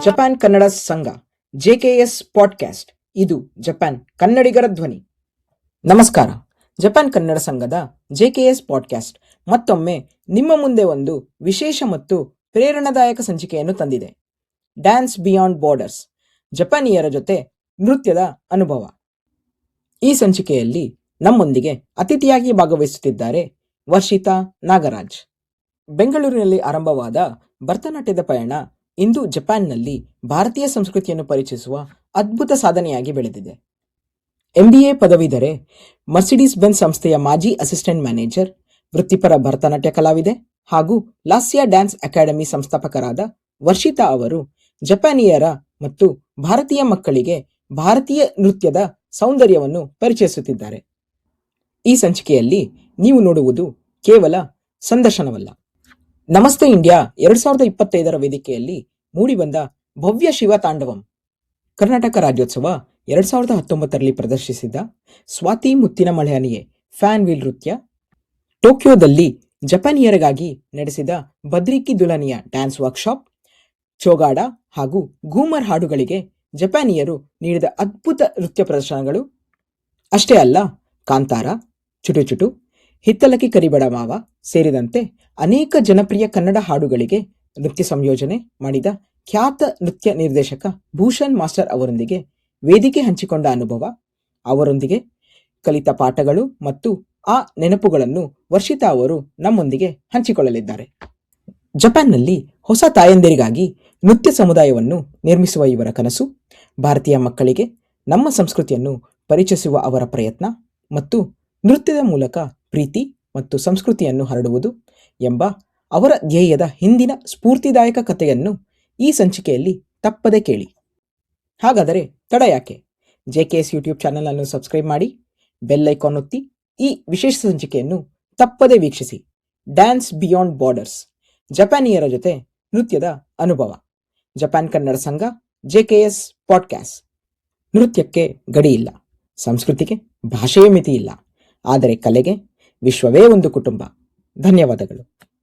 Japan Kannada ಸಂಘ ಜೆಕೆಎಸ್ podcast. ಇದು Japan ಕನ್ನಡಿಗರ ಧ್ವನಿ. ನಮಸ್ಕಾರ. ಜಪಾನ್ ಕನ್ನಡ ಸಂಘದ ಜೆಕೆಎಸ್ ಪಾಡ್ಕ್ಯಾಸ್ಟ್ ಮತ್ತೊಮ್ಮೆ ನಿಮ್ಮ ಮುಂದೆ ಒಂದು ವಿಶೇಷ ಮತ್ತು ಪ್ರೇರಣಾದಾಯಕ ಸಂಚಿಕೆಯನ್ನು ತಂದಿದೆ. ಡ್ಯಾನ್ಸ್ ಬಿಯಾಂಡ್ ಬಾರ್ಡರ್ಸ್, ಜಪಾನಿಯರ ಜೊತೆ ನೃತ್ಯದ ಅನುಭವ. ಈ ಸಂಚಿಕೆಯಲ್ಲಿ ನಮ್ಮೊಂದಿಗೆ ಅತಿಥಿಯಾಗಿ ಭಾಗವಹಿಸುತ್ತಿದ್ದಾರೆ ವರ್ಷಿತಾ ನಾಗರಾಜ್. ಬೆಂಗಳೂರಿನಲ್ಲಿ ಆರಂಭವಾದ ಭರತನಾಟ್ಯದ ಪಯಣ ಇಂದು ಜಪಾನ್ನಲ್ಲಿ ಭಾರತೀಯ ಸಂಸ್ಕೃತಿಯನ್ನು ಪರಿಚಯಿಸುವ ಅದ್ಭುತ ಸಾಧನೆಯಾಗಿ ಬೆಳೆದಿದೆ. MBA ಪದವೀಧರೆ, ಮರ್ಸಿಡೀಸ್ ಬೆನ್ಸ್ ಸಂಸ್ಥೆಯ ಮಾಜಿ ಅಸಿಸ್ಟೆಂಟ್ ಮ್ಯಾನೇಜರ್, ವೃತ್ತಿಪರ ಭರತನಾಟ್ಯ ಕಲಾವಿದೆ ಹಾಗೂ ಲಾಸ್ಯಾ ಡ್ಯಾನ್ಸ್ ಅಕಾಡೆಮಿ ಸಂಸ್ಥಾಪಕರಾದ ವರ್ಷಿತಾ ಅವರು ಜಪಾನಿಯರ ಮತ್ತು ಭಾರತೀಯ ಮಕ್ಕಳಿಗೆ ಭಾರತೀಯ ನೃತ್ಯದ ಸೌಂದರ್ಯವನ್ನು ಪರಿಚಯಿಸುತ್ತಿದ್ದಾರೆ. ಈ ಸಂಚಿಕೆಯಲ್ಲಿ ನೀವು ನೋಡುವುದು ಕೇವಲ ಸಂದರ್ಶನವಲ್ಲ, ನಮಸ್ತೆ ಇಂಡಿಯಾ 2025 ವೇದಿಕೆಯಲ್ಲಿ ಮೂಡಿಬಂದ ಭವ್ಯ ಶಿವ ತಾಂಡವಂ, ಕರ್ನಾಟಕ ರಾಜ್ಯೋತ್ಸವ 2019 ಪ್ರದರ್ಶಿಸಿದ ಸ್ವಾತಿ ಮುತ್ತಿನ ಮಳೆಹನಿಯೇ ಫ್ಯಾನ್ ವೀಲ್ ನೃತ್ಯ, ಟೋಕಿಯೋದಲ್ಲಿ ಜಪಾನಿಯರಿಗಾಗಿ ನಡೆಸಿದ ಬದ್ರಿಕಿ ದುಲನಿಯ ಡ್ಯಾನ್ಸ್ ವರ್ಕ್ಶಾಪ್, ಚೋಗಾಡ ಹಾಗೂ ಘೂಮರ್ ಹಾಡುಗಳಿಗೆ ಜಪಾನಿಯರು ನೀಡಿದ ಅದ್ಭುತ ನೃತ್ಯ ಪ್ರದರ್ಶನಗಳು. ಅಷ್ಟೇ ಅಲ್ಲ, ಕಾಂತಾರ, ಚುಟು ಚುಟು, ಹಿತ್ತಲಕಿ ಕರಿಬೇಡ ಮಾವ ಸೇರಿದಂತೆ ಅನೇಕ ಜನಪ್ರಿಯ ಕನ್ನಡ ಹಾಡುಗಳಿಗೆ ನೃತ್ಯ ಸಂಯೋಜನೆ ಮಾಡಿದ ಖ್ಯಾತ ನೃತ್ಯ ನಿರ್ದೇಶಕ ಭೂಷಣ್ ಮಾಸ್ಟರ್ ಅವರೊಂದಿಗೆ ವೇದಿಕೆ ಹಂಚಿಕೊಂಡ ಅನುಭವ, ಅವರೊಂದಿಗೆ ಕಲಿತ ಪಾಠಗಳು ಮತ್ತು ಆ ನೆನಪುಗಳನ್ನು ವರ್ಷಿತಾ ಅವರು ನಮ್ಮೊಂದಿಗೆ ಹಂಚಿಕೊಳ್ಳಲಿದ್ದಾರೆ. ಜಪಾನ್ನಲ್ಲಿ ಹೊಸ ತಾಯಂದಿರಿಗಾಗಿ ನೃತ್ಯ ಸಮುದಾಯವನ್ನು ನಿರ್ಮಿಸುವ ಇವರ ಕನಸು, ಭಾರತೀಯ ಮಕ್ಕಳಿಗೆ ನಮ್ಮ ಸಂಸ್ಕೃತಿಯನ್ನು ಪರಿಚಯಿಸುವ ಅವರ ಪ್ರಯತ್ನ ಮತ್ತು ನೃತ್ಯದ ಮೂಲಕ ಪ್ರೀತಿ ಮತ್ತು ಸಂಸ್ಕೃತಿಯನ್ನು ಹರಡುವುದು ಎಂಬ ಅವರ ಧ್ಯೇಯದ ಹಿಂದಿನ ಸ್ಫೂರ್ತಿದಾಯಕ ಕಥೆಯನ್ನು ಈ ಸಂಚಿಕೆಯಲ್ಲಿ ತಪ್ಪದೆ ಕೇಳಿ. ಹಾಗಾದರೆ ತಡ ಯಾಕೆ? JKS ಯೂಟ್ಯೂಬ್ ಚಾನೆಲ್ ಅನ್ನು ಸಬ್ಸ್ಕ್ರೈಬ್ ಮಾಡಿ, ಬೆಲ್ ಐಕಾನ್ ಒತ್ತಿ ಈ ವಿಶೇಷ ಸಂಚಿಕೆಯನ್ನು ತಪ್ಪದೆ ವೀಕ್ಷಿಸಿ. ಡ್ಯಾನ್ಸ್ ಬಿಯಾಂಡ್ ಬಾರ್ಡರ್ಸ್, ಜಪಾನಿಯರ ಜೊತೆ ನೃತ್ಯದ ಅನುಭವ. ಜಪಾನ್ ಕನ್ನಡ ಸಂಘ JKS ಪಾಡ್ಕ್ಯಾಸ್ಟ್. ನೃತ್ಯಕ್ಕೆ ಗಡಿ ಇಲ್ಲ, ಸಂಸ್ಕೃತಿಗೆ ಭಾಷೆಯ ಮಿತಿ ಇಲ್ಲ, ಆದರೆ ಕಲೆಗೆ ವಿಶ್ವವೇ ಒಂದು ಕುಟುಂಬ. ಧನ್ಯವಾದಗಳು.